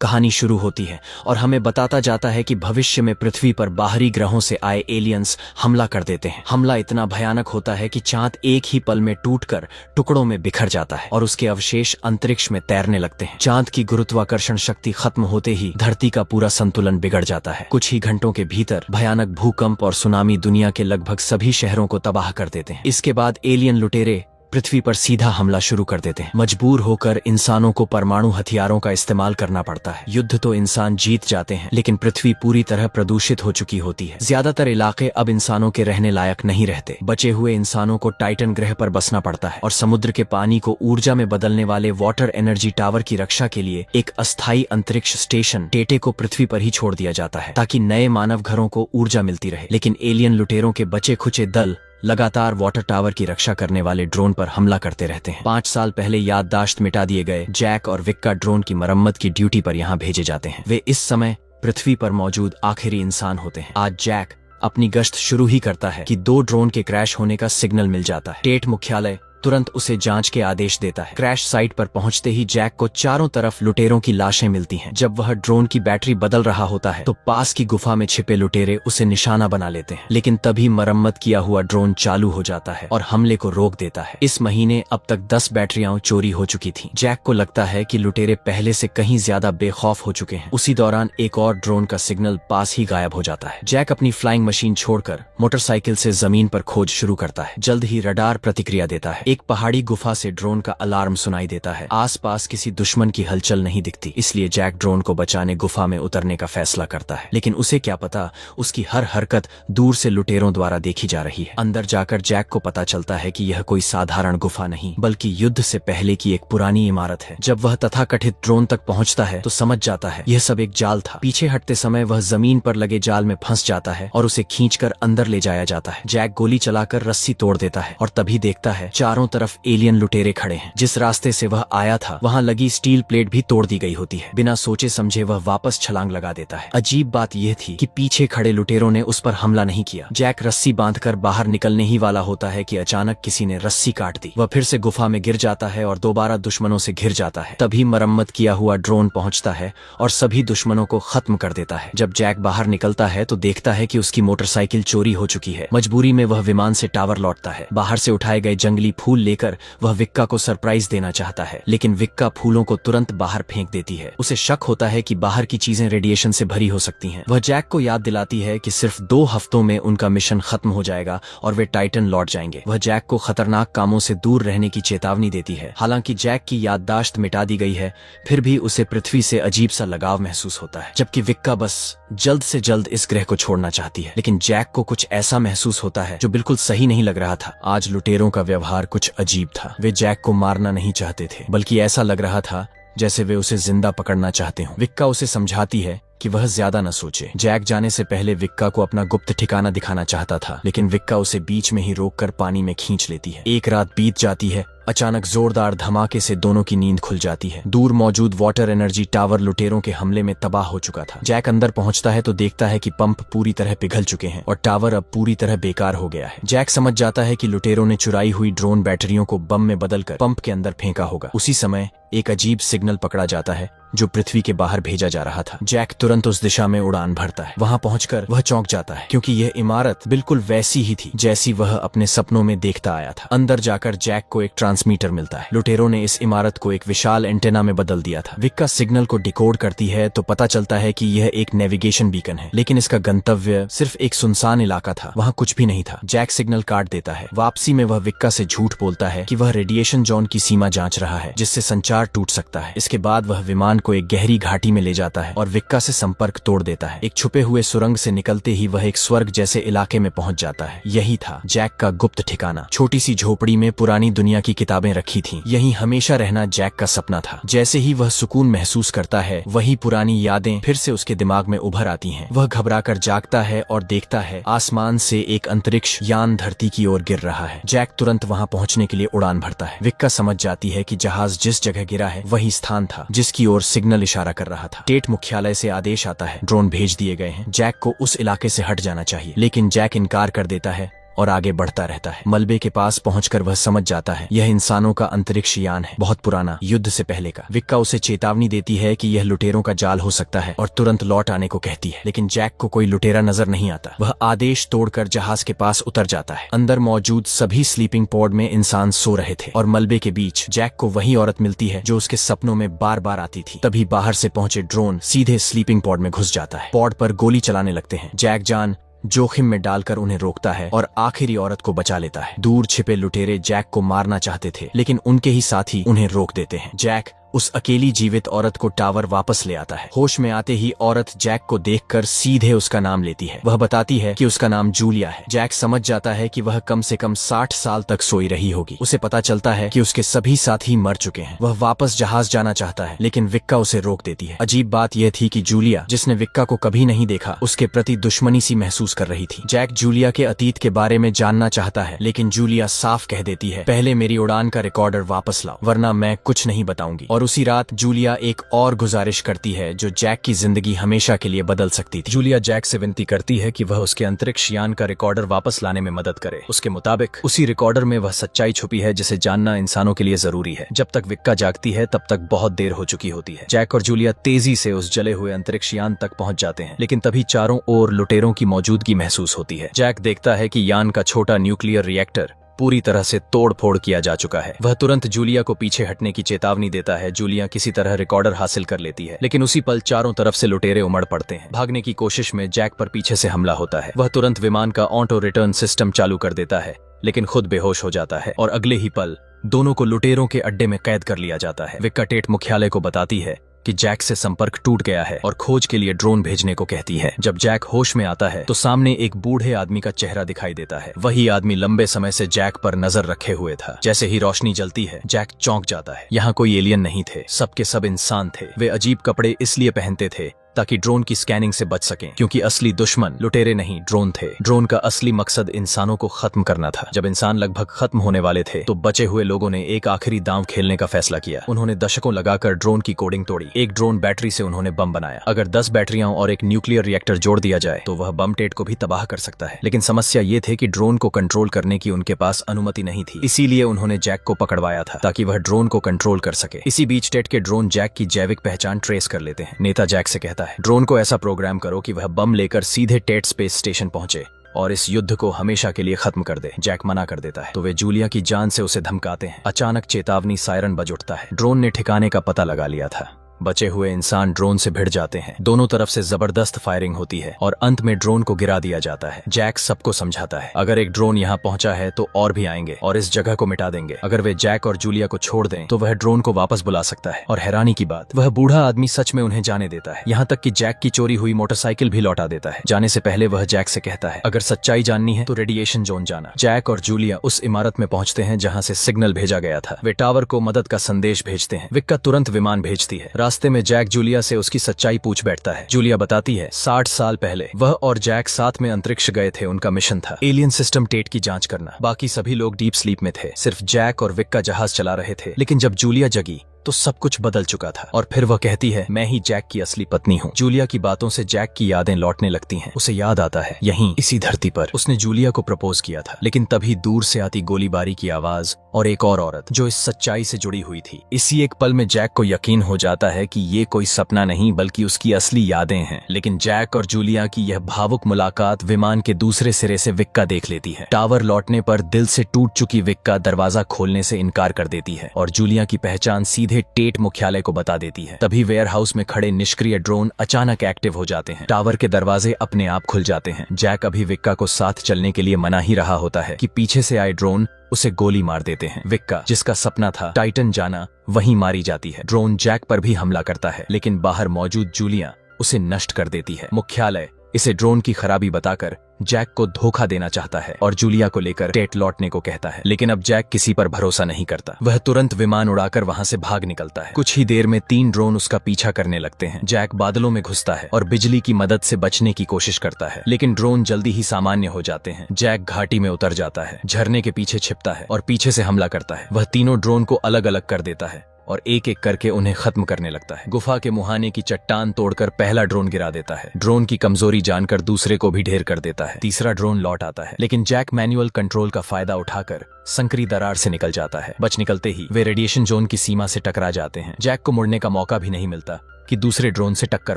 कहानी शुरू होती है और हमें बताता जाता है कि भविष्य में पृथ्वी पर बाहरी ग्रहों से आए एलियंस हमला कर देते हैं। हमला इतना भयानक होता है कि चांद एक ही पल में टूटकर टुकड़ों में बिखर जाता है और उसके अवशेष अंतरिक्ष में तैरने लगते हैं। चांद की गुरुत्वाकर्षण शक्ति खत्म होते ही धरती का पूरा संतुलन बिगड़ जाता है। कुछ ही घंटों के भीतर भयानक भूकंप और सुनामी दुनिया के लगभग सभी शहरों को तबाह कर देते हैं। इसके बाद एलियन लुटेरे पृथ्वी पर सीधा हमला शुरू कर देते हैं। मजबूर होकर इंसानों को परमाणु हथियारों का इस्तेमाल करना पड़ता है। युद्ध तो इंसान जीत जाते हैं, लेकिन पृथ्वी पूरी तरह प्रदूषित हो चुकी होती है। ज्यादातर इलाके अब इंसानों के रहने लायक नहीं रहते। बचे हुए इंसानों को टाइटन ग्रह पर बसना पड़ता है और समुद्र के पानी को ऊर्जा में बदलने वाले वाटर एनर्जी टावर की रक्षा के लिए एक अस्थायी अंतरिक्ष स्टेशन टेटे को पृथ्वी पर ही छोड़ दिया जाता है, ताकि नए मानव घरों को ऊर्जा मिलती रहे। लेकिन एलियन लुटेरों के बचे खुचे दल लगातार वाटर टावर की रक्षा करने वाले ड्रोन पर हमला करते रहते हैं। 5 साल पहले याददाश्त मिटा दिए गए जैक और विक्का ड्रोन की मरम्मत की ड्यूटी पर यहाँ भेजे जाते हैं। वे इस समय पृथ्वी पर मौजूद आखिरी इंसान होते हैं। आज जैक अपनी गश्त शुरू ही करता है कि 2 ड्रोन के क्रैश होने का सिग्नल मिल जाता है। टेट मुख्यालय तुरंत उसे जांच के आदेश देता है। क्रैश साइट पर पहुंचते ही जैक को चारों तरफ लुटेरों की लाशें मिलती हैं। जब वह ड्रोन की बैटरी बदल रहा होता है तो पास की गुफा में छिपे लुटेरे उसे निशाना बना लेते हैं, लेकिन तभी मरम्मत किया हुआ ड्रोन चालू हो जाता है और हमले को रोक देता है। इस महीने अब तक 10 बैटरियां चोरी हो चुकी थीं। जैक को लगता है कि लुटेरे पहले से कहीं ज्यादा बेखौफ हो चुके हैं। उसी दौरान एक और ड्रोन का सिग्नल पास ही गायब हो जाता है। जैक अपनी फ्लाइंग मशीन छोड़कर मोटरसाइकिल से जमीन पर खोज शुरू करता है। जल्द ही रडार प्रतिक्रिया देता है। एक पहाड़ी गुफा से ड्रोन का अलार्म सुनाई देता है। आसपास किसी दुश्मन की हलचल नहीं दिखती, इसलिए जैक ड्रोन को बचाने गुफा में उतरने का फैसला करता है। लेकिन उसे क्या पता, उसकी हर हरकत दूर से लुटेरों द्वारा देखी जा रही है। अंदर जाकर जैक को पता चलता है कि यह कोई साधारण गुफा नहीं, बल्कि युद्ध से पहले की एक पुरानी इमारत है। जब वह तथाकथित ड्रोन तक पहुंचता है तो समझ जाता है यह सब एक जाल था। पीछे हटते समय वह जमीन पर लगे जाल में फंस जाता है और उसे खींचकर अंदर ले जाया जाता है। जैक गोली चलाकर रस्सी तोड़ देता है और तभी देखता है चारों तरफ एलियन लुटेरे खड़े हैं। जिस रास्ते से वह आया था वहां लगी स्टील प्लेट भी तोड़ दी गई होती है। बिना सोचे समझे वह वापस छलांग लगा देता है। अजीब बात यह थी कि पीछे खड़े लुटेरों ने उस पर हमला नहीं किया। जैक रस्सी बांधकर बाहर निकलने ही वाला होता है कि अचानक किसी ने रस्सी काट दी। वह फिर से गुफा में गिर जाता है और दोबारा दुश्मनों से घिर जाता है। तभी मरम्मत किया हुआ ड्रोन पहुंचता है और सभी दुश्मनों को खत्म कर देता है। जब जैक बाहर निकलता है तो देखता है कि उसकी मोटरसाइकिल चोरी हो चुकी है। मजबूरी में वह विमान से टावर लौटता है। बाहर से उठाए गए जंगली फूल लेकर वह विक्का को सरप्राइज देना चाहता है, लेकिन विक्का फूलों को तुरंत बाहर फेंक देती है। उसे शक होता है कि बाहर की चीजें रेडिएशन से भरी हो सकती हैं। वह जैक को याद दिलाती है कि सिर्फ 2 हफ्तों में उनका मिशन खत्म हो जाएगा और वे टाइटन लौट जाएंगे। वह जैक को खतरनाक कामों से दूर रहने की चेतावनी देती है। हालांकि जैक की याददाश्त मिटा दी गई है, फिर भी उसे पृथ्वी से अजीब सा लगाव महसूस होता है। जबकि विक्का बस जल्द से जल्द इस ग्रह को छोड़ना चाहती है, लेकिन जैक को कुछ ऐसा महसूस होता है जो बिल्कुल सही नहीं लग रहा था। आज लुटेरों का व्यवहार कुछ अजीब था। वे जैक को मारना नहीं चाहते थे, बल्कि ऐसा लग रहा था जैसे वे उसे जिंदा पकड़ना चाहते हों। विक्का उसे समझाती है कि वह ज्यादा न सोचे। जैक जाने से पहले विक्का को अपना गुप्त ठिकाना दिखाना चाहता था, लेकिन विक्का उसे बीच में ही रोककर पानी में खींच लेती है। एक रात बीत जाती है। अचानक जोरदार धमाके से दोनों की नींद खुल जाती है। दूर मौजूद वाटर एनर्जी टावर लुटेरों के हमले में तबाह हो चुका था। जैक अंदर पहुंचता है तो देखता है कि पंप पूरी तरह पिघल चुके हैं और टावर अब पूरी तरह बेकार हो गया है। जैक समझ जाता है कि लुटेरों ने चुराई हुई ड्रोन बैटरियों को बम में बदलकर पंप के अंदर फेंका होगा। उसी समय एक अजीब सिग्नल पकड़ा जाता है जो पृथ्वी के बाहर भेजा जा रहा था। जैक तुरंत उस दिशा में उड़ान भरता है। वहां पहुंचकर वह चौंक जाता है, क्योंकि यह इमारत बिल्कुल वैसी ही थी जैसी वह अपने सपनों में देखता आया था। अंदर जाकर जैक को एक ट्रांसमीटर मिलता है। लुटेरों ने इस इमारत को एक विशाल एंटेना में बदल दिया था। विक्का सिग्नल को डिकोड करती है तो पता चलता है कि यह एक नेविगेशन बीकन है, लेकिन इसका गंतव्य सिर्फ एक सुनसान इलाका था। वहाँ कुछ भी नहीं था। जैक सिग्नल काट देता है। वापसी में वह विक्का से झूठ बोलता है कि वह रेडिएशन जोन की सीमा जांच रहा है, जिससे संचार टूट सकता है। इसके बाद वह विमान को एक गहरी घाटी में ले जाता है और विक्का से संपर्क तोड़ देता है। एक छुपे हुए सुरंग से निकलते ही वह एक स्वर्ग जैसे इलाके में पहुंच जाता है। यही था जैक का गुप्त ठिकाना। छोटी सी झोपड़ी में पुरानी दुनिया की किताबें रखी थीं। यही हमेशा रहना जैक का सपना था। जैसे ही वह सुकून महसूस करता है, वही पुरानी यादें फिर से उसके दिमाग में उभर आती हैं। वह घबराकर जागता है और देखता है आसमान से एक अंतरिक्ष यान धरती की ओर गिर रहा है। जैक तुरंत वहां पहुंचने के लिए उड़ान भरता है। विक्का समझ जाती है कि जहाज जिस जगह गिरा है वही स्थान था जिसकी ओर सिग्नल इशारा कर रहा था। टेट मुख्यालय से आदेश आता है, ड्रोन भेज दिए गए हैं, जैक को उस इलाके से हट जाना चाहिए। लेकिन जैक इनकार कर देता है और आगे बढ़ता रहता है। मलबे के पास पहुंचकर वह समझ जाता है यह इंसानों का अंतरिक्ष यान है, बहुत पुराना, युद्ध से पहले का। विक्का उसे चेतावनी देती है कि यह लुटेरों का जाल हो सकता है और तुरंत लौट आने को कहती है, लेकिन जैक को कोई लुटेरा नजर नहीं आता। वह आदेश तोड़कर जहाज के पास उतर जाता है। अंदर मौजूद सभी स्लीपिंग पॉड में इंसान सो रहे थे और मलबे के बीच जैक को वही औरत मिलती है जो उसके सपनों में बार बार आती थी। तभी बाहर से पहुंचे ड्रोन सीधे स्लीपिंग पॉड में घुस जाता है। पॉड पर गोली चलाने लगते हैं। जैक जान जोखिम में डालकर उन्हें रोकता है और आखिरी औरत को बचा लेता है। दूर छिपे लुटेरे जैक को मारना चाहते थे, लेकिन उनके ही साथी उन्हें रोक देते हैं। जैक उस अकेली जीवित औरत को टावर वापस ले आता है। होश में आते ही औरत जैक को देखकर सीधे उसका नाम लेती है। वह बताती है कि उसका नाम जूलिया है। जैक समझ जाता है कि वह कम से कम 60 साल तक सोई रही होगी। उसे पता चलता है कि उसके सभी साथी मर चुके हैं। वह वापस जहाज जाना चाहता है, लेकिन विक्का उसे रोक देती है। अजीब बात यह थी कि जूलिया, जिसने विक्का को कभी नहीं देखा, उसके प्रति दुश्मनी सी महसूस कर रही थी। जैक जूलिया के अतीत के बारे में जानना चाहता है, लेकिन जूलिया साफ कह देती है, पहले मेरी उड़ान का रिकॉर्डर वापस लाओ, वरना मैं कुछ नहीं बताऊंगी। और उसी रात जूलिया एक और गुजारिश करती है जो जैक की जिंदगी हमेशा के लिए बदल सकती थी। जूलिया जैक से विनती करती है कि वह उसके अंतरिक्ष यान का रिकॉर्डर वापस लाने में मदद करे। उसके मुताबिक उसी रिकॉर्डर में वह सच्चाई छुपी है जिसे जानना इंसानों के लिए जरूरी है। जब तक विक्का जागती है तब तक बहुत देर हो चुकी होती है। जैक और जूलिया तेजी से उस जले हुए अंतरिक्ष यान तक पहुंच जाते हैं, लेकिन तभी चारों ओर लुटेरों की मौजूदगी महसूस होती है। जैक देखता है कि यान का छोटा न्यूक्लियर रिएक्टर पूरी तरह से तोड़ फोड़ किया जा चुका है। वह तुरंत जूलिया को पीछे हटने की चेतावनी देता है। जूलिया किसी तरह रिकॉर्डर हासिल कर लेती है, लेकिन उसी पल चारों तरफ से लुटेरे उमड़ पड़ते हैं। भागने की कोशिश में जैक पर पीछे से हमला होता है। वह तुरंत विमान का ऑटो रिटर्न सिस्टम चालू कर देता है, लेकिन खुद बेहोश हो जाता है और अगले ही पल दोनों को लुटेरों के अड्डे में कैद कर लिया जाता है। विक्का टेट मुख्यालय को बताती है कि जैक से संपर्क टूट गया है और खोज के लिए ड्रोन भेजने को कहती है। जब जैक होश में आता है तो सामने एक बूढ़े आदमी का चेहरा दिखाई देता है। वही आदमी लंबे समय से जैक पर नजर रखे हुए था। जैसे ही रोशनी जलती है, जैक चौंक जाता है। यहाँ कोई एलियन नहीं थे, सबके सब इंसान थे। वे अजीब कपड़े इसलिए पहनते थे ताकि ड्रोन की स्कैनिंग से बच सकें, क्योंकि असली दुश्मन लुटेरे नहीं, ड्रोन थे। ड्रोन का असली मकसद इंसानों को खत्म करना था। जब इंसान लगभग खत्म होने वाले थे तो बचे हुए लोगों ने एक आखिरी दांव खेलने का फैसला किया। उन्होंने दशकों लगाकर ड्रोन की कोडिंग तोड़ी। एक ड्रोन बैटरी से उन्होंने बम बनाया। अगर 10 बैटरियां और एक न्यूक्लियर रिएक्टर जोड़ दिया जाए तो वह बम टेट को भी तबाह कर सकता है। लेकिन समस्या ये थी कि ड्रोन को कंट्रोल करने की उनके पास अनुमति नहीं थी। इसीलिए उन्होंने जैक को पकड़वाया था ताकि वह ड्रोन को कंट्रोल कर सके। इसी बीच टेट के ड्रोन जैक की जैविक पहचान ट्रेस कर लेते हैं। नेता जैक से कहता है, ड्रोन को ऐसा प्रोग्राम करो कि वह बम लेकर सीधे टेट स्पेस स्टेशन पहुंचे और इस युद्ध को हमेशा के लिए खत्म कर दे। जैक मना कर देता है तो वे जूलिया की जान से उसे धमकाते हैं। अचानक चेतावनी सायरन बज उठता है। ड्रोन ने ठिकाने का पता लगा लिया था। बचे हुए इंसान ड्रोन से भिड़ जाते हैं। दोनों तरफ से जबरदस्त फायरिंग होती है और अंत में ड्रोन को गिरा दिया जाता है। जैक सबको समझाता है, अगर एक ड्रोन यहाँ पहुंचा है तो और भी आएंगे और इस जगह को मिटा देंगे। अगर वे जैक और जूलिया को छोड़ दें तो वह ड्रोन को वापस बुला सकता है। और हैरानी की बात, वह बूढ़ा आदमी सच में उन्हें जाने देता है। यहाँ तक कि जैक की चोरी हुई मोटरसाइकिल भी लौटा देता है। जाने से पहले वह जैक से कहता है, अगर सच्चाई जाननी है तो रेडिएशन जोन जाना। जैक और जूलिया उस इमारत में पहुंचते हैं जहाँ से सिग्नल भेजा गया था। वे टावर को मदद का संदेश भेजते हैं। विक्का तुरंत विमान भेजती है। रास्ते में जैक जूलिया से उसकी सच्चाई पूछ बैठता है। जूलिया बताती है, 60 साल पहले वह और जैक साथ में अंतरिक्ष गए थे। उनका मिशन था एलियन सिस्टम टेट की जांच करना। बाकी सभी लोग डीप स्लीप में थे, सिर्फ जैक और विक्का जहाज चला रहे थे। लेकिन जब जूलिया जगी तो सब कुछ बदल चुका था और फिर वह कहती है, मैं ही जैक की असली पत्नी हूँ। जूलिया की बातों से जैक की यादें लौटने लगती हैं। उसे याद आता है यहीं इसी धरती पर उसने जूलिया को प्रपोज किया था। लेकिन तभी दूर से आती गोलीबारी की आवाज और एक और औरत जो इस सच्चाई से जुड़ी हुई थी। इसी एक पल में जैक को यकीन हो जाता है कि ये कोई सपना नहीं बल्कि उसकी असली यादें हैं। लेकिन जैक और जूलिया की यह भावुक मुलाकात विमान के दूसरे सिरे से विक्का देख लेती है। टावर लौटने पर दिल से टूट चुकी विक्का दरवाजा खोलने से इनकार कर देती है और जूलिया की पहचान सीधे टेट मुख्यालय को बता देती है। तभी वेयरहाउस में खड़े निष्क्रिय ड्रोन अचानक एक्टिव हो जाते हैं। टावर के दरवाजे अपने आप खुल जाते हैं। जैक अभी विक्का को साथ चलने के लिए मना ही रहा होता है कि पीछे से आए ड्रोन उसे गोली मार देते हैं। विक्का, जिसका सपना था टाइटन जाना, वहीं मारी जाती है। ड्रोन जैक पर भी हमला करता है, लेकिन बाहर मौजूद जूलिया उसे नष्ट कर देती है। मुख्यालय इसे ड्रोन की खराबी बताकर जैक को धोखा देना चाहता है और जूलिया को लेकर टेट लौटने को कहता है। लेकिन अब जैक किसी पर भरोसा नहीं करता। वह तुरंत विमान उड़ाकर वहां से भाग निकलता है। कुछ ही देर में 3 ड्रोन उसका पीछा करने लगते हैं। जैक बादलों में घुसता है और बिजली की मदद से बचने की कोशिश करता है, लेकिन ड्रोन जल्दी ही सामान्य हो जाते हैं। जैक घाटी में उतर जाता है, झरने के पीछे छिपता है और पीछे से हमला करता है। वह तीनों ड्रोन को अलग अलग कर देता है और एक एक करके उन्हें खत्म करने लगता है। गुफा के मुहाने की चट्टान तोड़कर पहला ड्रोन गिरा देता है। ड्रोन की कमजोरी जानकर दूसरे को भी ढेर कर देता है। तीसरा ड्रोन लौट आता है, लेकिन जैक मैनुअल कंट्रोल का फायदा उठाकर संकरी दरार से निकल जाता है। बच निकलते ही वे रेडिएशन जोन की सीमा से टकरा जाते हैं। जैक को मुड़ने का मौका भी नहीं मिलता कि दूसरे ड्रोन से टक्कर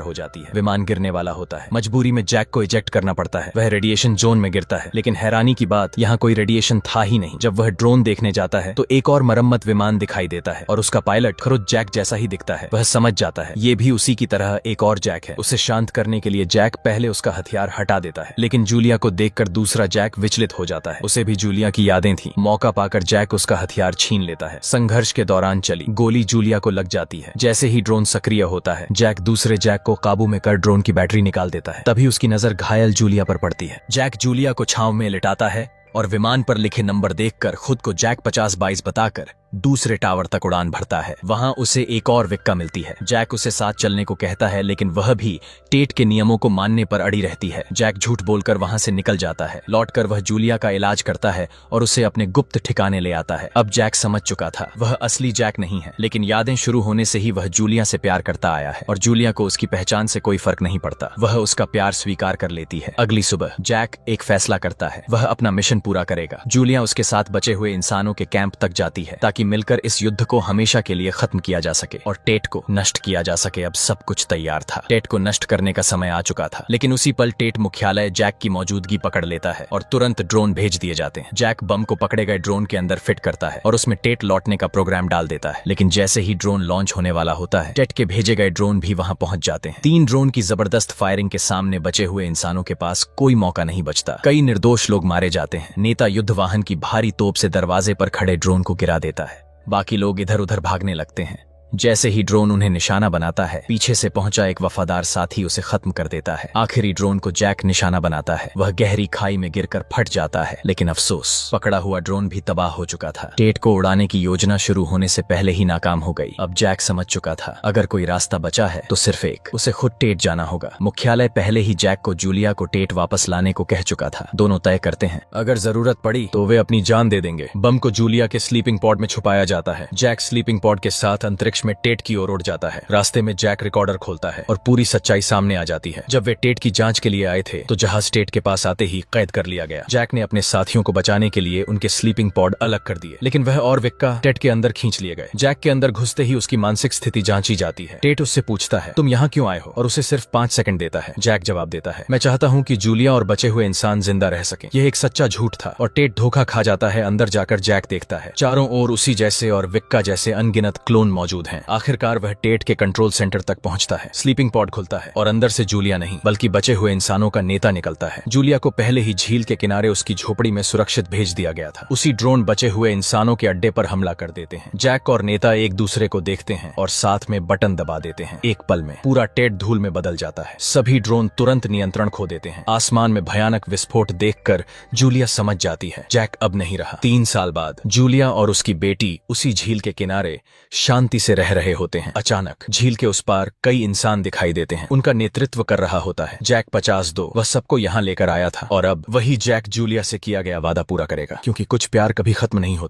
हो जाती है। विमान गिरने वाला होता है। मजबूरी में जैक को इजेक्ट करना पड़ता है। वह रेडिएशन जोन में गिरता है, लेकिन हैरानी की बात यहाँ कोई रेडिएशन था ही नहीं। जब वह ड्रोन देखने जाता है तो एक और मरम्मत विमान दिखाई देता है और उसका पायलट खुद जैक जैसा ही दिखता है। वह समझ जाता है ये भी उसी की तरह एक और जैक है। उसे शांत करने के लिए जैक पहले उसका हथियार हटा देता है, लेकिन जूलिया को देखकर दूसरा जैक विचलित हो जाता है। उसे भी जूलिया की यादें थी। मौका पाकर जैक उसका हथियार छीन लेता है। संघर्ष के दौरान चली गोली जूलिया को लग जाती है। जैसे ही ड्रोन सक्रिय होता है, जैक दूसरे जैक को काबू में कर ड्रोन की बैटरी निकाल देता है। तभी उसकी नजर घायल जूलिया पर पड़ती है। जैक जूलिया को छांव में लिटाता है और विमान पर लिखे नंबर देखकर खुद को जैक 50-22 बताकर दूसरे टावर तक उड़ान भरता है। वहां उसे एक और विक्का मिलती है। जैक उसे साथ चलने को कहता है, लेकिन वह भी टेट के नियमों को मानने पर अड़ी रहती है। जैक झूठ बोलकर वहां से निकल जाता है। लौटकर वह जूलिया का इलाज करता है और उसे अपने गुप्त ठिकाने ले आता है। अब जैक समझ चुका था वह असली जैक नहीं है, लेकिन यादें शुरू होने से ही वह जूलिया से प्यार करता आया है और जूलिया को उसकी पहचान से कोई फर्क नहीं पड़ता। वह उसका प्यार स्वीकार कर लेती है। अगली सुबह जैक एक फैसला करता है, वह अपना मिशन पूरा करेगा। जूलिया उसके साथ बचे हुए इंसानों के कैंप तक जाती है ताकि मिलकर इस युद्ध को हमेशा के लिए खत्म किया जा सके और टेट को नष्ट किया जा सके। अब सब कुछ तैयार था। टेट को नष्ट करने का समय आ चुका था, लेकिन उसी पल टेट मुख्यालय जैक की मौजूदगी पकड़ लेता है और तुरंत ड्रोन भेज दिए जाते हैं। जैक बम को पकड़े गए ड्रोन के अंदर फिट करता है और उसमें टेट लौटने का प्रोग्राम डाल देता है। लेकिन जैसे ही ड्रोन लॉन्च होने वाला होता है, टेट के भेजे गए ड्रोन भी वहां पहुंच जाते हैं। 3 ड्रोन की जबरदस्त फायरिंग के सामने बचे हुए इंसानों के पास कोई मौका नहीं बचता। कई निर्दोष लोग मारे जाते हैं। नेता युद्ध वाहन की भारी तोप से दरवाजे पर खड़े ड्रोन को गिरा देता है। बाकी लोग इधर उधर भागने लगते हैं। जैसे ही ड्रोन उन्हें निशाना बनाता है, पीछे से पहुंचा एक वफादार साथी उसे खत्म कर देता है। आखिरी ड्रोन को जैक निशाना बनाता है। वह गहरी खाई में गिरकर फट जाता है, लेकिन अफसोस पकड़ा हुआ ड्रोन भी तबाह हो चुका था। टेट को उड़ाने की योजना शुरू होने से पहले ही नाकाम हो गई। अब जैक समझ चुका था अगर कोई रास्ता बचा है तो सिर्फ एक, उसे खुद टेट जाना होगा। मुख्यालय पहले ही जैक को जूलिया को टेट वापस लाने को कह चुका था। दोनों तय करते हैं अगर जरूरत पड़ी तो वे अपनी जान दे देंगे। बम को जूलिया के स्लीपिंग पॉड में छुपाया जाता है। जैक स्लीपिंग पॉड के साथ अंतरिक्ष में टेट की ओर जाता है। रास्ते में जैक रिकॉर्डर खोलता है और पूरी सच्चाई सामने आ जाती है। जब वे टेट की जांच के लिए आए थे तो जहाज टेट के पास आते ही कैद कर लिया गया। जैक ने अपने साथियों को बचाने के लिए उनके स्लीपिंग पॉड अलग कर दिए, लेकिन वह और विक्का टेट के अंदर खींच लिए गए। जैक के अंदर घुसते ही उसकी मानसिक स्थिति जांची जाती है। टेट उससे पूछता है तुम यहाँ क्यों आए हो, और उसे सिर्फ 5 सेकंड देता है। जैक जवाब देता है मैं चाहता हूँ कि जूलिया और बचे हुए इंसान जिंदा रह सके। यह एक सच्चा झूठ था और टेट धोखा खा जाता है। अंदर जाकर जैक देखता है चारों ओर उसी जैसे और विक्का जैसे अनगिनत क्लोन मौजूद हैं। आखिरकार वह टेट के कंट्रोल सेंटर तक पहुंचता है। स्लीपिंग पॉड खुलता है और अंदर से जूलिया नहीं बल्कि बचे हुए इंसानों का नेता निकलता है। जूलिया को पहले ही झील के किनारे उसकी झोपड़ी में सुरक्षित भेज दिया गया था। उसी ड्रोन बचे हुए इंसानों के अड्डे पर हमला कर देते हैं। जैक और नेता एक दूसरे को देखते हैं और साथ में बटन दबा देते हैं। एक पल में पूरा टेट धूल में बदल जाता है। सभी ड्रोन तुरंत नियंत्रण खो देते हैं। आसमान में भयानक विस्फोट देखकर जूलिया समझ जाती है जैक अब नहीं रहा। 3 साल बाद जूलिया और उसकी बेटी उसी झील के किनारे शांति से रह रहे होते हैं। अचानक झील के उस पार कई इंसान दिखाई देते हैं। उनका नेतृत्व कर रहा होता है जैक 52। वह सबको यहाँ लेकर आया था और अब वही जैक जूलिया से किया गया वादा पूरा करेगा, क्योंकि कुछ प्यार कभी खत्म नहीं होते।